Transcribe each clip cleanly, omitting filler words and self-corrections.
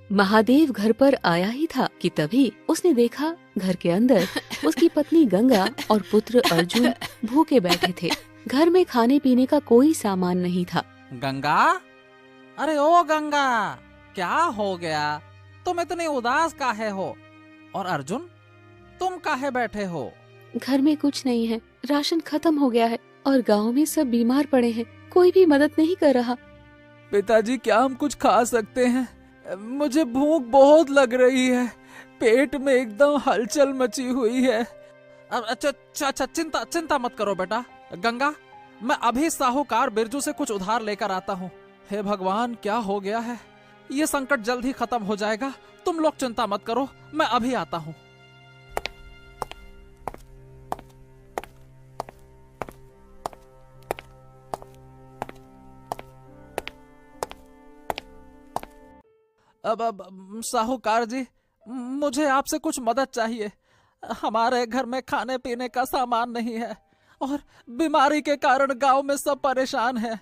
महादेव घर पर आया ही था कि तभी उसने देखा घर के अंदर उसकी पत्नी गंगा और पुत्र अर्जुन भूखे बैठे थे। घर में खाने पीने का कोई सामान नहीं था। गंगा, अरे ओ गंगा, क्या हो गया? तुम इतने उदास काहे हो? और अर्जुन, तुम काहे बैठे हो? घर में कुछ नहीं है, राशन खत्म हो गया है और गांव में सब बीमार पड़े हैं, कोई भी मदद नहीं कर रहा। पिताजी, क्या हम कुछ खा सकते हैं? मुझे भूख बहुत लग रही है, पेट में एकदम हलचल मची हुई है। अच्छा, चिंता मत करो बेटा। गंगा, मैं अभी साहूकार बिरजू से कुछ उधार लेकर आता हूँ। हे भगवान, क्या हो गया है? ये संकट जल्द ही खत्म हो जाएगा, तुम लोग चिंता मत करो, मैं अभी आता हूँ। अब साहूकार जी, मुझे आपसे कुछ मदद चाहिए। हमारे घर में खाने पीने का सामान नहीं है और बीमारी के कारण गांव में सब परेशान हैं।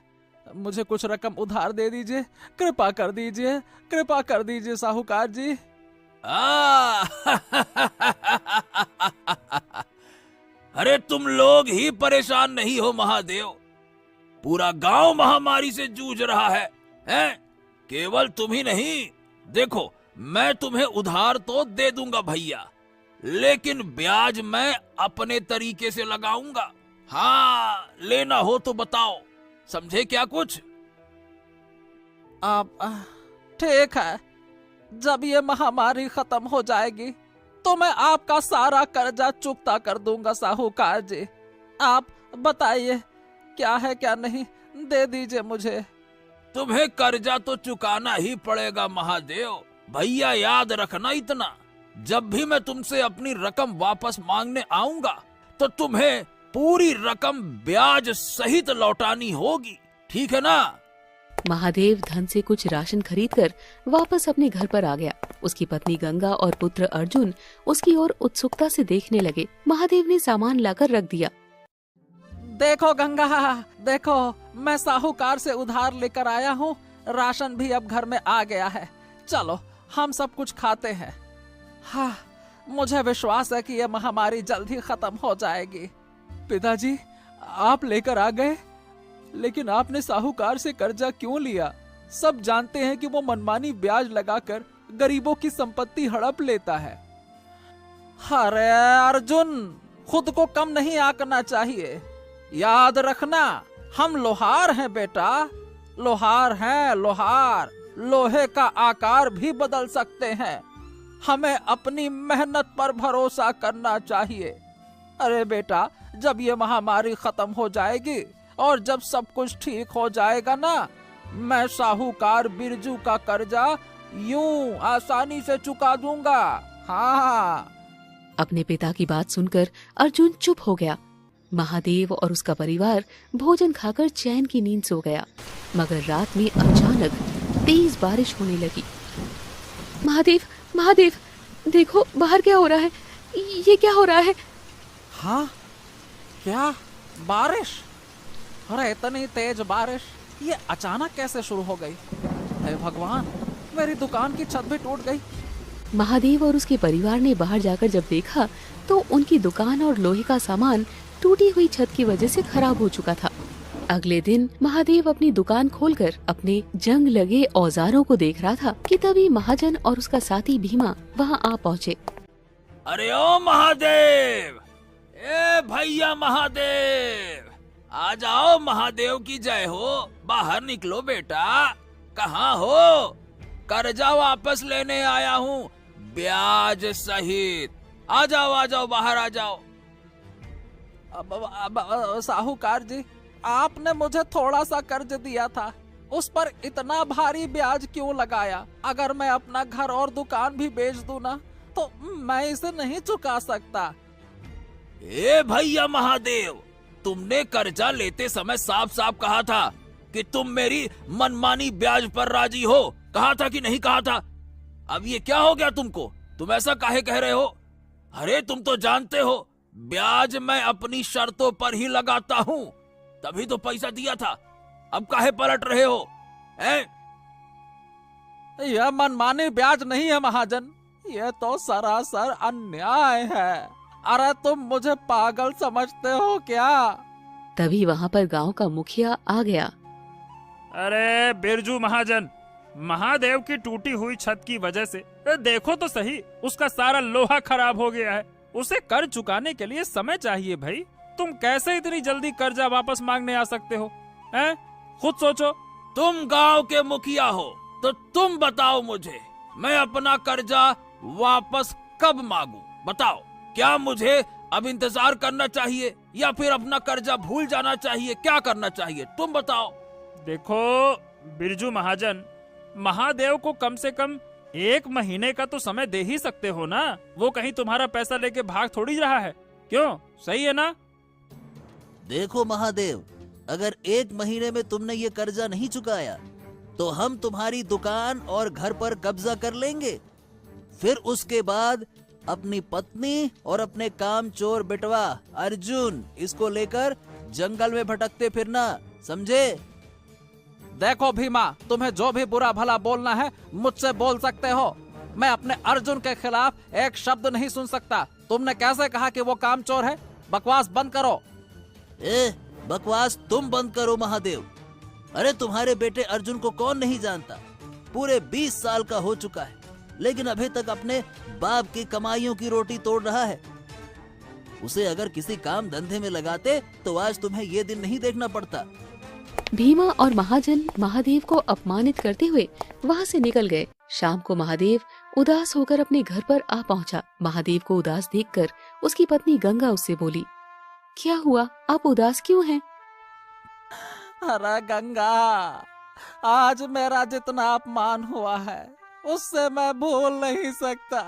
मुझे कुछ रकम उधार दे दीजिए, कृपा कर दीजिए साहूकार जी। अरे तुम लोग ही परेशान नहीं हो महादेव, पूरा गांव महामारी से जूझ रहा है, हैं? केवल तुम ही नहीं, देखो मैं तुम्हें उधार तो दे दूंगा भैया, लेकिन ब्याज मैं अपने तरीके से लगाऊंगा। हाँ, लेना हो तो बताओ, समझे क्या कुछ? आप ठीक है, जब ये महामारी खत्म हो जाएगी तो मैं आपका सारा कर्जा चुकता कर दूंगा साहूकार जी। आप बताइए क्या है क्या नहीं, दे दीजिए मुझे। तुम्हें कर्जा तो चुकाना ही पड़ेगा महादेव। भैया याद रखना इतना, जब भी मैं तुमसे अपनी रकम वापस मांगने आऊंगा तो तुम्हें पूरी रकम ब्याज सहित लौटानी होगी, ठीक है ना? महादेव धन से कुछ राशन खरीदकर वापस अपने घर पर आ गया। उसकी पत्नी गंगा और पुत्र अर्जुन उसकी ओर उत्सुकता से देखने लगे। महादेव ने सामान लाकर रख दिया। देखो गंगा, देखो मैं साहूकार से उधार लेकर आया हूँ, राशन भी अब घर में आ गया है। चलो हम सब कुछ खाते हैं। हाँ, मुझे विश्वास है कि यह महामारी जल्द ही खत्म हो जाएगी। पिताजी, आप लेकर आ गए, लेकिन आपने साहूकार से कर्जा क्यों लिया? सब जानते हैं कि वो मनमानी ब्याज लगाकर गरीबों की संपत्ति हड़प लेता है। अरे अर्जुन, खुद को कम नहीं आंकना चाहिए। याद रखना, हम लोहार हैं बेटा, लोहार हैं, लोहार। लोहे का आकार भी बदल सकते हैं। हमें अपनी मेहनत पर भरोसा करना चाहिए। अरे बेटा, जब ये महामारी खत्म हो जाएगी और जब सब कुछ ठीक हो जाएगा ना, मैं साहूकार बिरजू का कर्जा यूं आसानी से चुका दूंगा। हाँ। अपने पिता की बात सुनकर अर्जुन चुप हो गया। महादेव और उसका परिवार भोजन खाकर चैन की नींद सो गया, मगर रात में अचानक तेज बारिश होने लगी। महादेव, महादेव, देखो बाहर क्या हो रहा है, ये क्या हो रहा है? हाँ, क्या बारिश? अरे इतनी तेज बारिश ये अचानक कैसे शुरू हो गई? हे भगवान, मेरी दुकान की छत भी टूट गई। महादेव और उसके परिवार ने बाहर जाकर जब देखा तो उनकी दुकान और लोहे का सामान टूटी हुई छत की वजह से खराब हो चुका था। अगले दिन महादेव अपनी दुकान खोलकर अपने जंग लगे औजारों को देख रहा था कि तभी महाजन और उसका साथी भीमा वहां आ पहुँचे। अरे ओ महादेव, ए भैया महादेव, आ जाओ, महादेव की जय हो। बाहर निकलो बेटा, कहाँ हो? कर्जा वापस लेने आया हूँ, ब्याज सहित। आ जाओ, बाहर आ जाओ। साहूकार जी, आपने मुझे थोड़ा सा कर्ज दिया था, उस पर इतना भारी ब्याज क्यों लगाया? अगर मैं अपना घर और दुकान भी बेच दूं ना, तो मैं इसे नहीं चुका सकता। ए भैया महादेव, तुमने कर्जा लेते समय साफ साफ कहा था कि तुम मेरी मनमानी ब्याज पर राजी हो। कहा था कि नहीं कहा था? अब ये क्या हो गया तुमको? तुम ऐसा काहे कह रहे हो? अरे तुम तो जानते हो, ब्याज मैं अपनी शर्तों पर ही लगाता हूँ, तभी तो पैसा दिया था। अब काहे पलट रहे हो? यह मनमानी ब्याज नहीं है महाजन, यह तो सरासर अन्याय है। अरे तुम मुझे पागल समझते हो क्या? तभी वहाँ पर गांव का मुखिया आ गया। अरे बिरजू महाजन, महादेव की टूटी हुई छत की वजह से देखो तो सही, उसका सारा लोहा खराब हो गया है। उसे कर्ज चुकाने के लिए समय चाहिए भाई। तुम कैसे इतनी जल्दी कर्जा वापस मांगने आ सकते हो? हैं? खुद सोचो। तुम गांव के मुखिया हो तो तुम बताओ मुझे, मैं अपना कर्जा वापस कब मांगू? बताओ, क्या मुझे अब इंतजार करना चाहिए या फिर अपना कर्जा भूल जाना चाहिए? क्या करना चाहिए तुम बताओ। देखो बिरजू महाजन, महादेव को कम से कम 1 महीने का तो समय दे ही सकते हो ना। वो कहीं तुम्हारा पैसा लेके भाग थोड़ी रहा है। क्यों, सही है ना? देखो महादेव, अगर 1 महीने में तुमने ये कर्जा नहीं चुकाया तो हम तुम्हारी दुकान और घर पर कब्जा कर लेंगे। फिर उसके बाद अपनी पत्नी और अपने कामचोर बेटवा अर्जुन, इसको लेकर जंगल में भटकते फिरना, समझे? देखो भीमा, तुम्हें जो भी बुरा भला बोलना है मुझसे बोल सकते हो। मैं अपने अर्जुन के खिलाफ एक शब्द नहीं सुन सकता। तुमने कैसे कहा कि वो कामचोर है? बकवास बंद करो। बकवास तुम बंद करो महादेव। अरे तुम्हारे बेटे अर्जुन को कौन नहीं जानता? पूरे 20 साल का हो चुका है, लेकिन अभी तक अपने बाप की कमाइयों की रोटी तोड़ रहा है। उसे अगर किसी काम धंधे में लगाते तो आज तुम्हें ये दिन नहीं देखना पड़ता। भीमा और महाजन महादेव को अपमानित करते हुए वहाँ से निकल गए। शाम को महादेव उदास होकर अपने घर पर आ पहुँचा। महादेव को उदास देखकर उसकी पत्नी गंगा उससे बोली, क्या हुआ, आप उदास क्यों हैं? अरे गंगा, आज मेरा जितना अपमान हुआ है उससे मैं भूल नहीं सकता।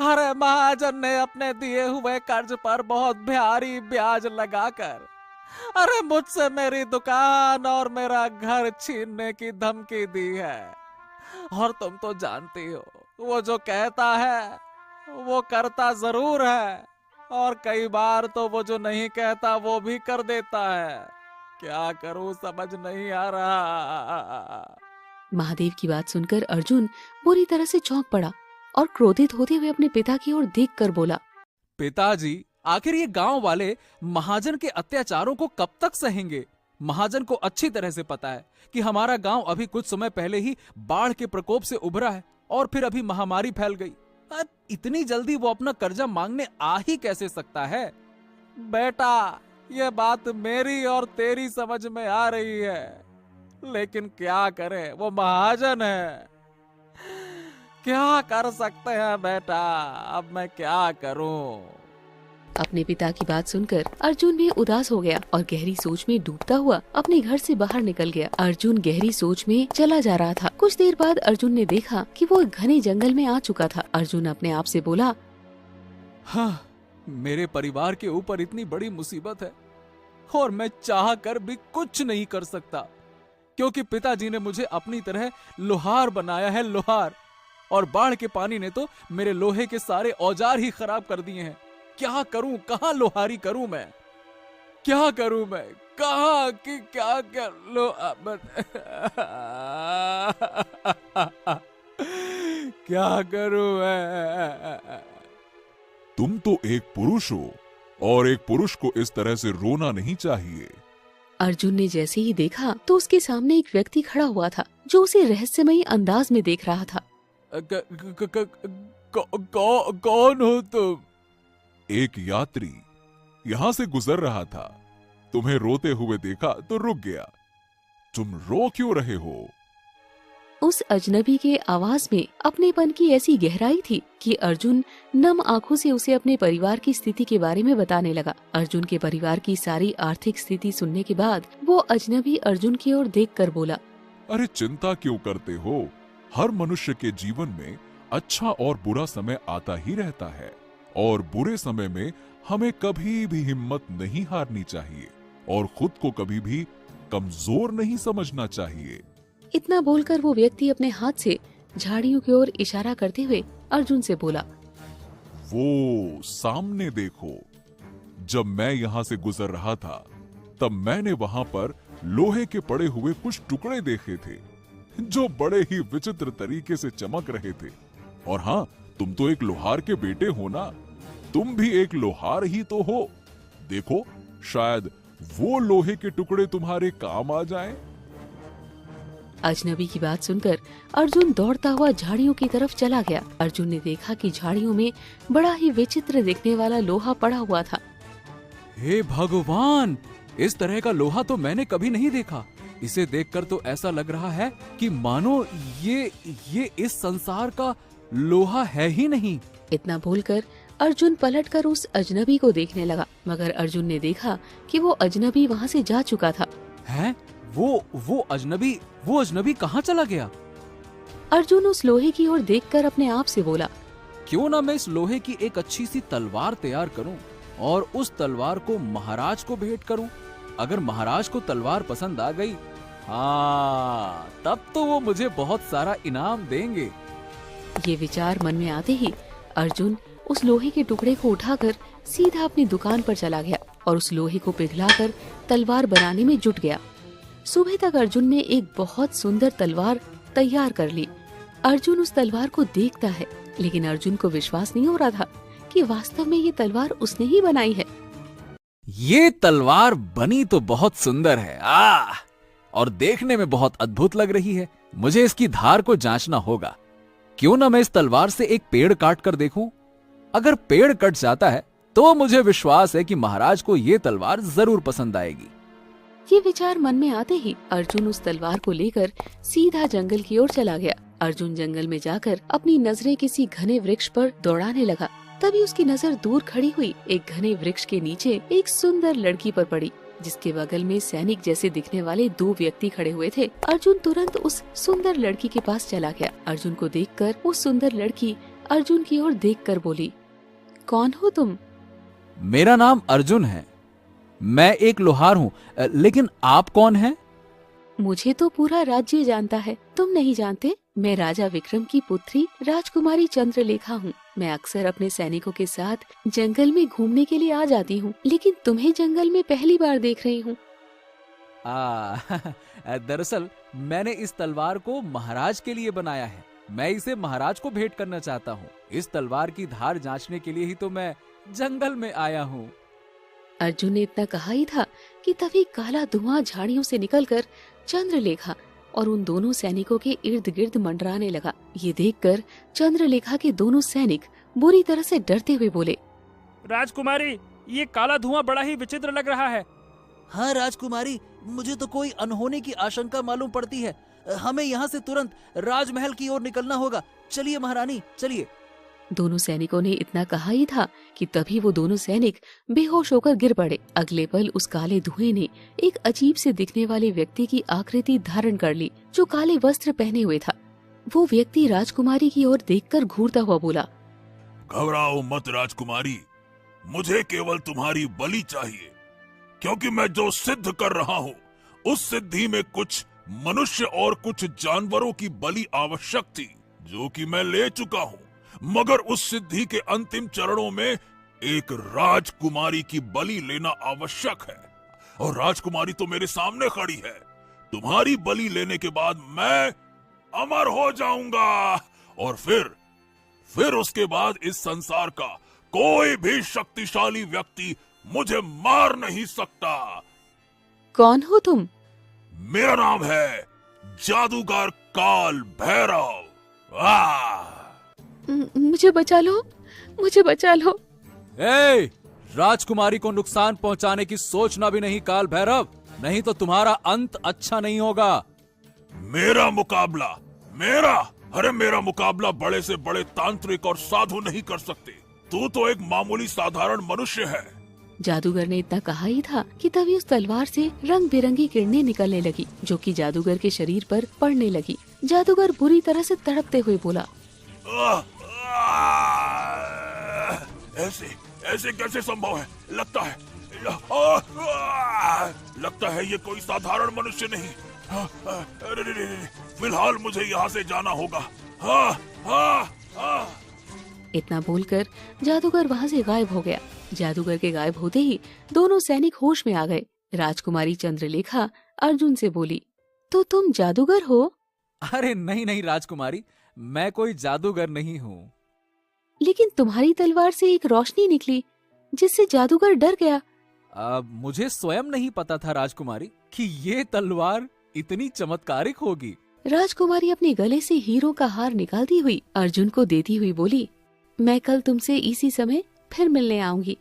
अरे महाजन ने अपने दिए हुए कर्ज पर बहुत भारी ब्याज लगाकर अरे मुझसे मेरी दुकान और मेरा घर छीनने की धमकी दी है। और तुम तो जानती हो, वो जो कहता है वो करता जरूर है, और कई बार तो वो जो नहीं कहता वो भी कर देता है। क्या करूं समझ नहीं आ रहा। महादेव की बात सुनकर अर्जुन बुरी तरह से चौंक पड़ा और क्रोधित होते हुए अपने पिता की ओर देखकर बोला, पिताजी, आखिर ये गांव वाले महाजन के अत्याचारों को कब तक सहेंगे? महाजन को अच्छी तरह से पता है कि हमारा गांव अभी कुछ समय पहले ही बाढ़ के प्रकोप से उभरा है और फिर अभी महामारी फैल गई। अब इतनी जल्दी वो अपना कर्जा मांगने आ ही कैसे सकता है? बेटा, ये बात मेरी और तेरी समझ में आ रही है, लेकिन क्या करें, वो महाजन है। क्या कर सकते हैं बेटा, अब मैं क्या करूं? अपने पिता की बात सुनकर अर्जुन भी उदास हो गया और गहरी सोच में डूबता हुआ अपने घर से बाहर निकल गया। अर्जुन गहरी सोच में चला जा रहा था। कुछ देर बाद अर्जुन ने देखा कि वो एक घने जंगल में आ चुका था। अर्जुन अपने आप से बोला, हाँ, मेरे परिवार के ऊपर इतनी बड़ी मुसीबत है और मैं चाह कर भी कुछ नहीं कर सकता, क्योंकि पिताजी ने मुझे अपनी तरह लोहार बनाया है, लोहार। और बाढ़ के पानी ने तो मेरे लोहे के सारे औजार ही खराब कर दिए हैं। क्या करूं, कहाँ लोहारी करूं मैं? क्या करूं मैं? कहाँ कि क्या क्या लो क्या करूं मैं? तुम तो एक पुरुष हो और एक पुरुष को इस तरह से रोना नहीं चाहिए। अर्जुन ने जैसे ही देखा तो उसके सामने एक व्यक्ति खड़ा हुआ था जो उसे रहस्यमयी अंदाज में देख रहा था। कौन हो तुम? एक यात्री यहाँ से गुजर रहा था, तुम्हें रोते हुए देखा तो रुक गया। तुम रो क्यों रहे हो? उस अजनबी के आवाज में अपनेपन की ऐसी गहराई थी कि अर्जुन नम आंखों से उसे अपने परिवार की स्थिति के बारे में बताने लगा। अर्जुन के परिवार की सारी आर्थिक स्थिति सुनने के बाद वो अजनबी अर्जुन की ओर देखकर बोला, अरे चिंता क्यों करते हो? हर मनुष्य के जीवन में अच्छा और बुरा समय आता ही रहता है, और बुरे समय में हमें कभी भी हिम्मत नहीं हारनी चाहिए और खुद को कभी भी कमजोर नहीं समझना चाहिए। इतना बोलकर वो व्यक्ति अपने हाथ से झाड़ियों की ओर इशारा करते हुए अर्जुन से बोला, वो सामने देखो। जब मैं यहाँ से गुजर रहा था तब मैंने वहां पर लोहे के पड़े हुए कुछ टुकड़े देखे थे। जो बड़े ही विचित्र तरीके से चमक रहे थे। और हाँ, तुम तो एक लोहार के बेटे हो ना, तुम भी एक लोहार ही तो हो। देखो, शायद वो लोहे के टुकड़े तुम्हारे काम आ जाएं। अजनबी की बात सुनकर अर्जुन दौड़ता हुआ झाड़ियों की तरफ चला गया। अर्जुन ने देखा कि झाड़ियों में बड़ा ही विचित्र दिखने वाला लोहा पड़ा हुआ था। हे भगवान, इस तरह का लोहा तो मैंने कभी नहीं देखा। इसे देखकर तो ऐसा लग रहा है कि मानो ये इस संसार का लोहा है ही नहीं। इतना बोलकर अर्जुन पलटकर उस अजनबी को देखने लगा, मगर अर्जुन ने देखा कि वो अजनबी वहाँ से जा चुका था। हैं? वो अजनबी कहाँ चला गया? अर्जुन उस लोहे की ओर देखकर अपने आप से बोला, क्यों ना मैं इस लोहे की एक अच्छी सी तलवार तैयार करूं और उस तलवार को महाराज को भेंट करूं। अगर महाराज को तलवार पसंद आ गई, हाँ, तब तो वो मुझे बहुत सारा इनाम देंगे। ये विचार मन में आते ही अर्जुन उस लोहे के टुकड़े को उठाकर सीधा अपनी दुकान पर चला गया और उस लोहे को पिघलाकर तलवार बनाने में जुट गया। सुबह तक अर्जुन ने एक बहुत सुंदर तलवार तैयार कर ली। अर्जुन उस तलवार को देखता है, लेकिन अर्जुन को विश्वास नहीं हो रहा था कि वास्तव में ये तलवार उसने ही बनाई है। ये तलवार बनी तो बहुत सुंदर है, और देखने में बहुत अद्भुत लग रही है। मुझे इसकी धार को जांचना होगा। क्यों ना मैं इस तलवार से एक पेड़ काट कर देखूं। अगर पेड़ कट जाता है तो मुझे विश्वास है कि महाराज को ये तलवार जरूर पसंद आएगी। ये विचार मन में आते ही अर्जुन उस तलवार को लेकर सीधा जंगल की ओर चला गया। अर्जुन जंगल में जाकर अपनी नजरें किसी घने वृक्ष पर दौड़ाने लगा। तभी उसकी नजर दूर खड़ी हुई एक घने वृक्ष के नीचे एक सुंदर लड़की पर पड़ी, जिसके बगल में सैनिक जैसे दिखने वाले 2 व्यक्ति खड़े हुए थे। अर्जुन तुरंत उस सुंदर लड़की के पास चला गया। अर्जुन को देखकर वो सुंदर लड़की अर्जुन की ओर देखकर बोली, कौन हो तुम? मेरा नाम अर्जुन है। मैं एक लोहार हूँ, लेकिन आप कौन हैं? मुझे तो पूरा राज्य जानता है, तुम नहीं जानते? मैं राजा विक्रम की पुत्री राजकुमारी चंद्रलेखा हूँ। मैं अक्सर अपने सैनिकों के साथ जंगल में घूमने के लिए आ जाती हूँ, लेकिन तुम्हें जंगल में पहली बार देख रही हूँ। दरअसल मैंने इस तलवार को महाराज के लिए बनाया है। मैं इसे महाराज को भेंट करना चाहता हूँ। इस तलवार की धार जांचने के लिए ही तो मैं जंगल में आया हूँ। अर्जुन ने इतना कहा ही था कि तभी काला धुआं झाड़ियों से निकलकर चंद्रलेखा और उन दोनों सैनिकों के इर्द गिर्द मंडराने लगा। ये देखकर चंद्रलेखा के दोनों सैनिक बुरी तरह से डरते हुए बोले, राजकुमारी, ये काला धुआं बड़ा ही विचित्र लग रहा है। हाँ राजकुमारी, मुझे तो कोई अनहोनी की आशंका मालूम पड़ती है। हमें यहाँ से तुरंत राजमहल की ओर निकलना होगा। चलिए महारानी, चलिए। दोनों सैनिकों ने इतना कहा ही था कि तभी वो दोनों सैनिक बेहोश होकर गिर पड़े। अगले पल उस काले धुएं ने एक अजीब से दिखने वाले व्यक्ति की आकृति धारण कर ली, जो काले वस्त्र पहने हुए था। वो व्यक्ति राजकुमारी की ओर देखकर घूरता हुआ बोला, घबराओ मत राजकुमारी, मुझे केवल तुम्हारी बलि चाहिए, क्योंकि मैं जो सिद्ध कर रहा हूँ उस सिद्धि में कुछ मनुष्य और कुछ जानवरों की बलि आवश्यक थी, जो कि मैं ले चुका हूँ। मगर उस सिद्धि के अंतिम चरणों में एक राजकुमारी की बलि लेना आवश्यक है, और राजकुमारी तो मेरे सामने खड़ी है। तुम्हारी बलि लेने के बाद मैं अमर हो जाऊंगा, और फिर उसके बाद इस संसार का कोई भी शक्तिशाली व्यक्ति मुझे मार नहीं सकता। कौन हो तुम? मेरा नाम है जादूगर काल भैरव। मुझे बचा लो, मुझे बचा लो। राजकुमारी को नुकसान पहुंचाने की सोचना भी नहीं काल भैरव, नहीं तो तुम्हारा अंत अच्छा नहीं होगा। मेरा मुकाबला बड़े से बड़े तांत्रिक और साधु नहीं कर सकते। तू तो एक मामूली साधारण मनुष्य है। जादूगर ने इतना कहा ही था कि तभी उस तलवार से रंग बिरंगी किरणें निकलने लगी, जो कि जादूगर के शरीर पर पड़ने लगी। जादूगर बुरी तरह से तड़पते हुए बोला, ऐसे कैसे संभव है? लगता है ये कोई साधारण मनुष्य नहीं। फिलहाल मुझे यहाँ से जाना होगा। इतना बोलकर जादूगर वहाँ से गायब हो गया। जादूगर के गायब होते ही दोनों सैनिक होश में आ गए। राजकुमारी चंद्रलेखा अर्जुन से बोली, तो तुम जादूगर हो? अरे नहीं नहीं राजकुमारी, मैं कोई जादूगर नहीं हूँ। लेकिन तुम्हारी तलवार से एक रोशनी निकली जिससे जादूगर डर गया। मुझे स्वयं नहीं पता था राजकुमारी कि ये तलवार इतनी चमत्कारिक होगी। राजकुमारी अपने गले से हीरो का हार निकालती हुई अर्जुन को देती हुई बोली, मैं कल तुमसे इसी समय फिर मिलने आऊंगी।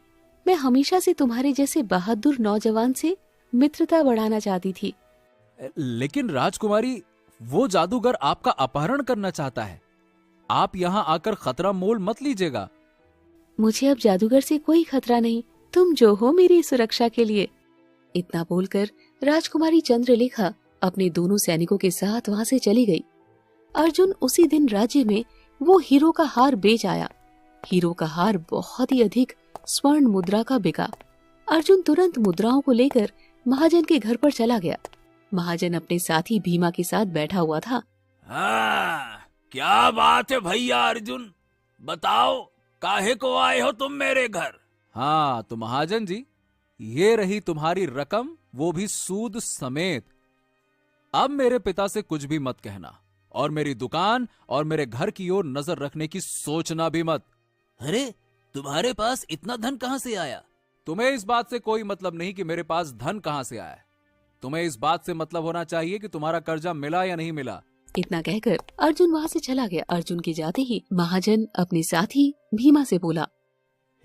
मैं हमेशा से तुम्हारे जैसे बहादुर नौजवान से मित्रता बढ़ाना चाहती थी। लेकिन राजकुमारी, वो जादूगर आपका अपहरण करना चाहता है। आप यहाँ आकर खतरा मोल मत लीजिएगा। मुझे अब जादूगर से कोई खतरा नहीं, तुम जो हो मेरी सुरक्षा के लिए। इतना बोलकर राजकुमारी चंद्रलेखा अपने दोनों सैनिकों के साथ वहां से चली गई। अर्जुन उसी दिन राज्य में वो हीरो का हार बेच आया। हीरो का हार बहुत ही अधिक स्वर्ण मुद्रा का बिका। अर्जुन तुरंत मुद्राओं को लेकर महाजन के घर पर चला गया। महाजन अपने साथी भीमा के साथ बैठा हुआ था। हाँ, क्या बात है भैया अर्जुन, बताओ काहे को आए हो तुम मेरे घर? हाँ तो महाजन जी, ये रही तुम्हारी रकम, वो भी सूद समेत। अब मेरे पिता से कुछ भी मत कहना और मेरी दुकान और मेरे घर की ओर नजर रखने की सोचना भी मत। अरे, तुम्हारे पास इतना धन कहाँ से आया? तुम्हें इस बात से कोई मतलब नहीं कि मेरे पास धन कहाँ से आया है। तुम्हें इस बात से मतलब होना चाहिए कि तुम्हारा कर्जा मिला या नहीं मिला। इतना कहकर अर्जुन वहां से चला गया। अर्जुन के जाते ही महाजन अपने साथी भीमा से बोला,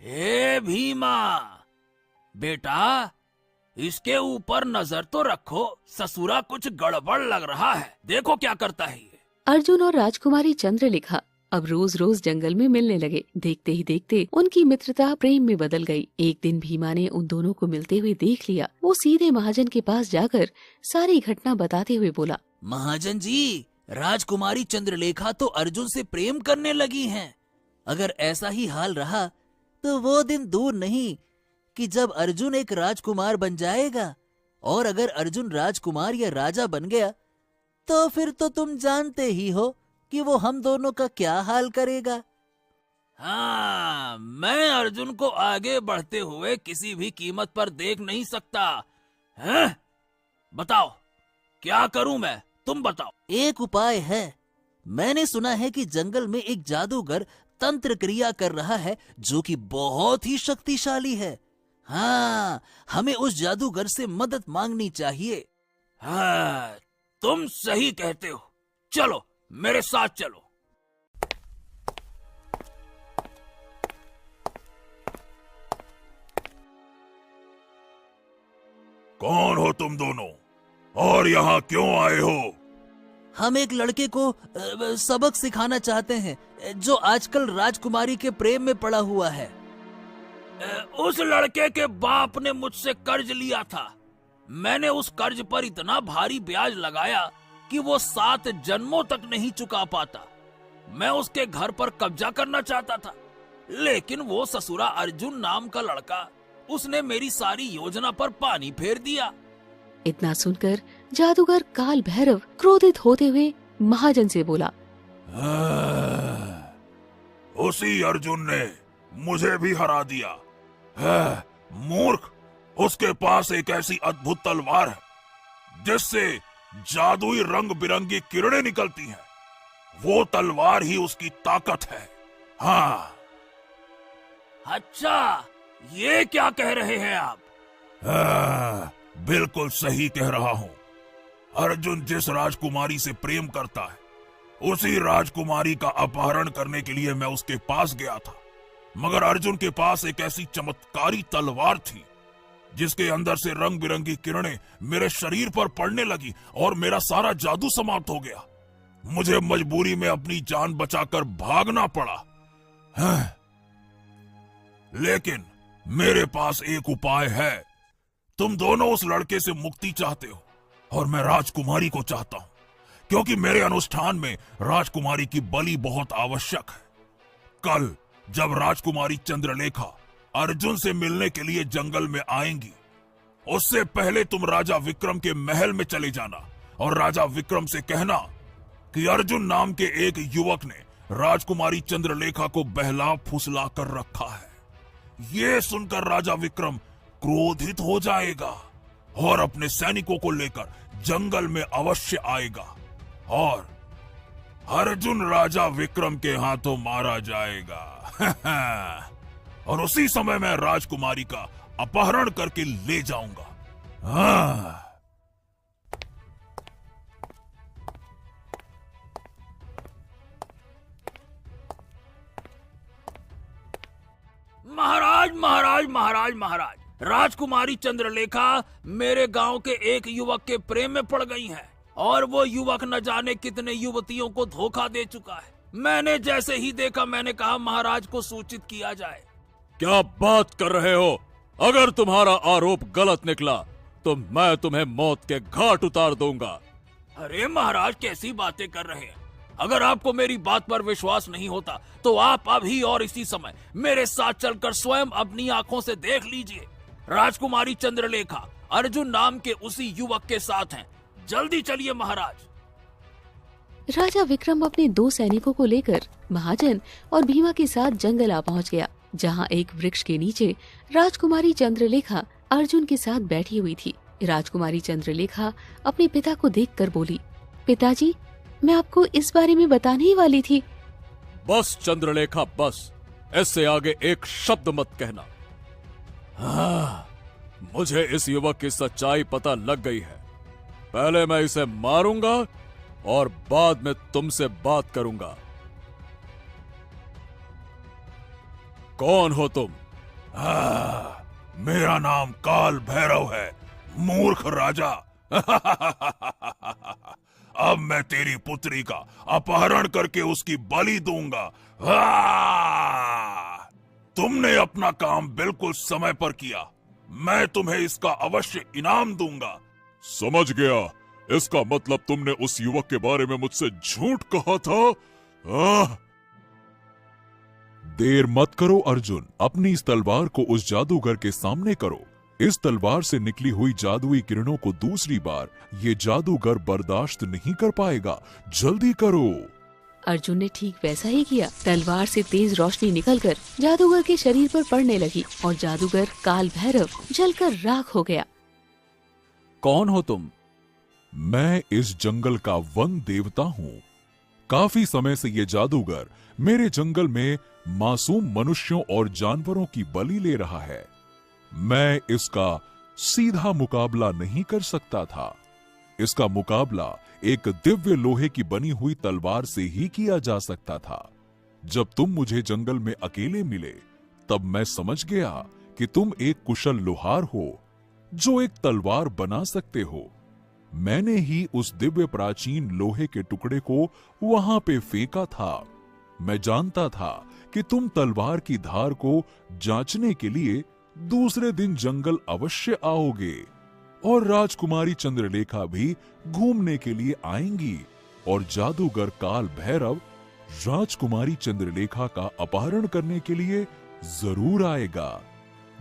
हे भीमा बेटा, इसके ऊपर नजर तो रखो, ससुरा कुछ गड़बड़ लग रहा है, देखो क्या करता है ये। अर्जुन और राजकुमारी चंद्रलेखा अब रोज रोज जंगल में मिलने लगे। देखते ही देखते उनकी मित्रता प्रेम में बदल गई। एक दिन भीमा ने उन दोनों को मिलते हुए देख लिया। वो सीधे महाजन के पास जाकर सारी घटना बताते हुए बोला, महाजन जी, राजकुमारी चंद्रलेखा तो अर्जुन से प्रेम करने लगी हैं। अगर ऐसा ही हाल रहा तो वो दिन दूर नहीं कि जब अर्जुन एक राजकुमार बन जाएगा, और अगर अर्जुन राजकुमार या राजा बन गया तो फिर तो तुम जानते ही हो कि वो हम दोनों का क्या हाल करेगा। हाँ, मैं अर्जुन को आगे बढ़ते हुए किसी भी कीमत पर देख नहीं सकता। हैं? बताओ क्या करूं मैं, तुम बताओ। एक उपाय है। मैंने सुना है कि जंगल में एक जादूगर तंत्र क्रिया कर रहा है जो कि बहुत ही शक्तिशाली है। हाँ, हमें उस जादूगर से मदद मांगनी चाहिए। हाँ, तुम सही कहते हो, चलो मेरे साथ चलो। कौन हो तुम दोनों और यहाँ क्यों आए हो? हम एक लड़के को सबक सिखाना चाहते हैं जो आजकल राजकुमारी के प्रेम में पड़ा हुआ है। उस लड़के के बाप ने मुझसे कर्ज लिया था। मैंने उस कर्ज पर इतना भारी ब्याज लगाया कि वो 7 जन्मों तक नहीं चुका पाता। मैं उसके घर पर कब्जा करना चाहता था, लेकिन वो ससुरा अर्जुन नाम का लड़का, उसने मेरी सारी योजना पर पानी फेर दिया। इतना सुनकर जादूगर काल भैरव क्रोधित होते हुए महाजन से बोला, उसी अर्जुन ने मुझे भी हरा दिया। मूर्ख, उसके पास एक ऐसी अद्भुत तलवार है जिससे जादुई रंग बिरंगी किरणें निकलती हैं। वो तलवार ही उसकी ताकत है। हाँ। अच्छा, ये क्या कह रहे हैं आप? बिल्कुल सही कह रहा हूँ। अर्जुन जिस राजकुमारी से प्रेम करता है, उसी राजकुमारी का अपहरण करने के लिए मैं उसके पास गया था। मगर अर्जुन के पास एक ऐसी चमत्कारी तलवार थी जिसके अंदर से रंग बिरंगी किरणें मेरे शरीर पर पड़ने लगी और मेरा सारा जादू समाप्त हो गया। मुझे मजबूरी में अपनी जान बचाकर भागना पड़ा। लेकिन मेरे पास एक उपाय है। तुम दोनों उस लड़के से मुक्ति चाहते हो और मैं राजकुमारी को चाहता हूं, क्योंकि मेरे अनुष्ठान में राजकुमारी की बलि बहुत आवश्यक है। कल जब राजकुमारी चंद्रलेखा अर्जुन से मिलने के लिए जंगल में आएंगी, उससे पहले तुम राजा विक्रम के महल में चले जाना और राजा विक्रम से कहना कि अर्जुन नाम के एक युवक ने राजकुमारी चंद्रलेखा को बहला फुसला कर रखा है। ये सुनकर राजा विक्रम क्रोधित हो जाएगा और अपने सैनिकों को लेकर जंगल में अवश्य आएगा और अर्जुन राजा विक्रम के हाथों मारा जाएगा। और उसी समय मैं राजकुमारी का अपहरण करके ले जाऊंगा। हाँ। महाराज महाराज महाराज महाराज, राजकुमारी चंद्रलेखा मेरे गांव के एक युवक के प्रेम में पड़ गई हैं और वो युवक न जाने कितने युवतियों को धोखा दे चुका है। मैंने जैसे ही देखा मैंने कहा महाराज को सूचित किया जाए। क्या बात कर रहे हो? अगर तुम्हारा आरोप गलत निकला तो मैं तुम्हें मौत के घाट उतार दूंगा। अरे महाराज कैसी बातें कर रहे हैं? अगर आपको मेरी बात पर विश्वास नहीं होता तो आप अभी और इसी समय मेरे साथ चलकर स्वयं अपनी आंखों से देख लीजिए। राजकुमारी चंद्रलेखा अर्जुन नाम के उसी युवक के साथ हैं। जल्दी चलिए महाराज। राजा विक्रम अपने 2 सैनिकों को लेकर महाजन और भीमा के साथ जंगल आ पहुंच गया, जहां एक वृक्ष के नीचे राजकुमारी चंद्रलेखा अर्जुन के साथ बैठी हुई थी। राजकुमारी चंद्रलेखा अपने पिता को देखकर बोली, पिताजी, मैं आपको इस बारे में बताने ही वाली थी। बस चंद्रलेखा बस, इससे आगे एक शब्द मत कहना। हाँ, मुझे इस युवक की सच्चाई पता लग गई है। पहले मैं इसे मारूंगा और बाद में तुमसे बात करूंगा। कौन हो तुम? मेरा नाम काल भैरव है, मूर्ख राजा। अब मैं तेरी पुत्री का अपहरण करके उसकी बलि दूंगा। तुमने अपना काम बिल्कुल समय पर किया। मैं तुम्हें इसका अवश्य इनाम दूंगा। समझ गया। इसका मतलब तुमने उस युवक के बारे में मुझसे झूठ कहा था। देर मत करो अर्जुन, अपनी इस तलवार को उस जादूगर के सामने करो। इस तलवार से निकली हुई जादुई किरणों को दूसरी बार ये जादूगर बर्दाश्त नहीं कर पाएगा। जल्दी करो। अर्जुन ने ठीक वैसा ही किया। तलवार से तेज रोशनी निकलकर जादूगर के शरीर पर पड़ने लगी और जादूगर काल भैरव जलकर राख हो गया। कौन हो तुम? मैं इस जंगल का वन देवता हूँ। काफी समय से ये जादूगर मेरे जंगल में मासूम मनुष्यों और जानवरों की बलि ले रहा है। मैं इसका सीधा मुकाबला नहीं कर सकता था। इसका मुकाबला एक दिव्य लोहे की बनी हुई तलवार से ही किया जा सकता था। जब तुम मुझे जंगल में अकेले मिले तब मैं समझ गया कि तुम एक कुशल लोहार हो जो एक तलवार बना सकते हो। मैंने ही उस दिव्य प्राचीन लोहे के टुकड़े को वहां पे फेंका था। मैं जानता था कि तुम तलवार की धार को जांचने के लिए दूसरे दिन जंगल अवश्य आओगे और राजकुमारी चंद्रलेखा भी घूमने के लिए आएंगी और जादूगर काल भैरव राजकुमारी चंद्रलेखा का अपहरण करने के लिए जरूर आएगा।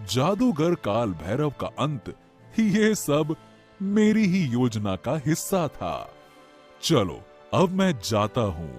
जादूगर काल भैरव का अंत, ये सब मेरी ही योजना का हिस्सा था। चलो अब मैं जाता हूँ।